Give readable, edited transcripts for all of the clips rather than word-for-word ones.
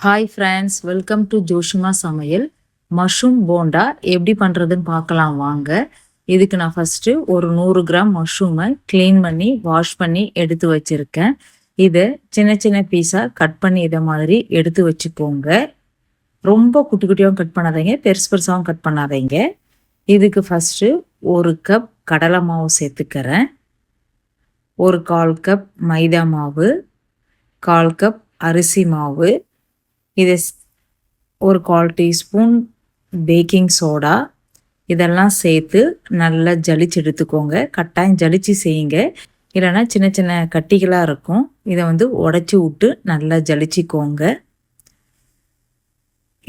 Hi friends, welcome to Joshima சமையல். Mushroom bonda எப்படி பண்ணுறதுன்னு பார்க்கலாம் வாங்க. இதுக்கு நான் ஃபஸ்ட்டு ஒரு 100 கிராம் மஷ்ரூமை க்ளீன் பண்ணி வாஷ் பண்ணி எடுத்து வச்சுருக்கேன். இதை சின்ன சின்ன பீஸாக கட் பண்ணி இதை மாதிரி எடுத்து வச்சுக்கோங்க. ரொம்ப குட்டி குட்டியாகவும் கட் பண்ணாதீங்க, பெருசு பெருசாகவும் கட் பண்ணாதீங்க. இதுக்கு ஃபஸ்ட்டு 1 கப் கடலை மாவு சேர்த்துக்கிறேன். 1/4 கப் மைதா மாவு, 1/4 கப் அரிசி மாவு, இது 1/4 டீஸ்பூன் பேக்கிங் சோடா, இதெல்லாம் சேர்த்து நல்லா ஜலிச்சு எடுத்துக்கோங்க. கட்டாயம் ஜலிச்சு செய்யுங்க, இல்லைன்னா சின்ன சின்ன கட்டிகளாக இருக்கும். இதை உடச்சி விட்டு நல்லா ஜலிச்சிக்கோங்க.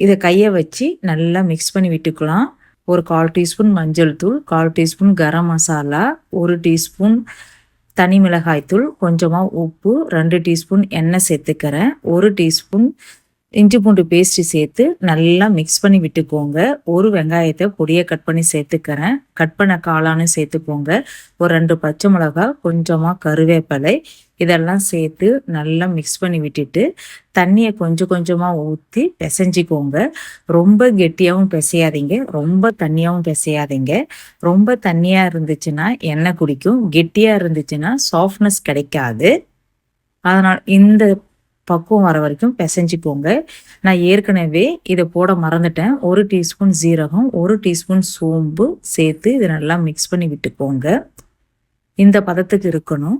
இதை கையை வச்சு நல்லா மிக்ஸ் பண்ணி விட்டுக்கலாம். 1/4 டீஸ்பூன் மஞ்சள் தூள், 1/4 டீஸ்பூன் கரம் மசாலா, 1 டீஸ்பூன் தனி மிளகாய்த்தூள், கொஞ்சமாக உப்பு, 2 டீஸ்பூன் எண்ணெய் சேர்த்துக்கிறேன். 1 டீஸ்பூன் இஞ்சி பூண்டு பேஸ்ட்டு சேர்த்து நல்லா மிக்ஸ் பண்ணி விட்டுக்கோங்க. 1 வெங்காயத்தை பொடியை கட் பண்ணி சேர்த்துக்கிறேன். கட் பண்ண காளானும் சேர்த்துக்கோங்க. ஒரு 2 பச்சை மிளகாய், கொஞ்சமாக கருவேப்பிலை, இதெல்லாம் சேர்த்து நல்லா மிக்ஸ் பண்ணி விட்டுட்டு தண்ணியை கொஞ்சம் கொஞ்சமாக ஊற்றி பிசைஞ்சிக்கோங்க. ரொம்ப கெட்டியாகவும் பிசையாதீங்க, ரொம்ப தண்ணியாகவும் பிசையாதீங்க. ரொம்ப தண்ணியாக இருந்துச்சுன்னா எண்ணெய் குடிக்கும், கெட்டியாக இருந்துச்சுன்னா சாஃப்ட்னஸ் கிடைக்காது. அதனால் இந்த பக்குவம் வர வரைக்கும் பிசைஞ்சிக்கோங்க. நான் ஏற்கனவே இதை போட மறந்துட்டேன். 1 டீஸ்பூன் ஜீரகம், 1 டீஸ்பூன் சோம்பு சேர்த்து இதை நல்லா மிக்ஸ் பண்ணி விட்டுக்கோங்க. இந்த பதத்துக்கு இருக்கணும்.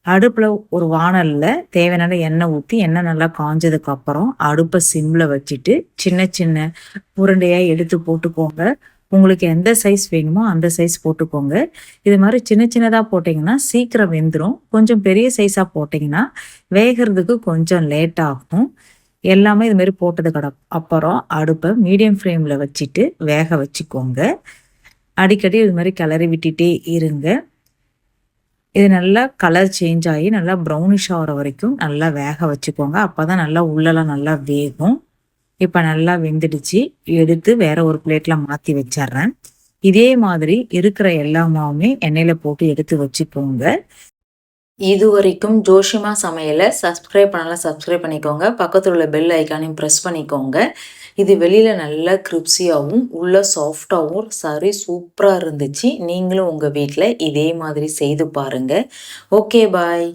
அடுப்பில் ஒரு வாணலில் தேவையான எண்ணெய் ஊற்றி, எண்ணெய் நல்லா காஞ்சதுக்கப்புறம் அடுப்பை சிம்மில் வச்சுட்டு சின்ன சின்ன உருண்டையாக எடுத்து போட்டுக்கோங்க. உங்களுக்கு எந்த சைஸ் வேணுமோ அந்த சைஸ் போட்டுக்கோங்க. இது மாதிரி சின்ன சின்னதாக போட்டிங்கன்னா சீக்கிரம் வெந்துடும். கொஞ்சம் பெரிய சைஸாக போட்டிங்கன்னா வேகிறதுக்கு கொஞ்சம் லேட் ஆகும். எல்லாமே இதுமாரி போட்டதுக்கு அப்புறம் அடுப்பை மீடியம் ஃப்ளேமில் வச்சுட்டு வேக வச்சுக்கோங்க. அடிக்கடி இது மாதிரி கிளறி விட்டுட்டே இருங்க. இது நல்லா கலர் சேஞ்ச் ஆகி நல்லா ப்ரௌனிஷ் ஆகிற வரைக்கும் நல்லா வேக வச்சுக்கோங்க. அப்போ தான் நல்லா உள்ளெல்லாம் நல்லா வேகும். இப்போ நல்லா வெந்துடுச்சு. எடுத்து வேற ஒரு பிளேட்டில் மாற்றி வச்சிட்றேன். இதே மாதிரி இருக்கிற எல்லா மாவுமே எண்ணெயில் போட்டு எடுத்து வச்சுக்கோங்க. இது வரைக்கும் ஜோஷிமா சமையலை சப்ஸ்கிரைப் பண்ணலாம், சப்ஸ்கிரைப் பண்ணிக்கோங்க. பக்கத்தில் உள்ள பெல் ஐக்கானையும் ப்ரெஸ் பண்ணிக்கோங்க. இது வெளியில் நல்லா கிரிப்ஸியாகவும் உள்ள சாஃப்டாகவும் சரி சூப்பராக இருந்துச்சு. நீங்களும் உங்கள் வீட்டில் இதே மாதிரி செய்து பாருங்கள். ஓகே, பாய்.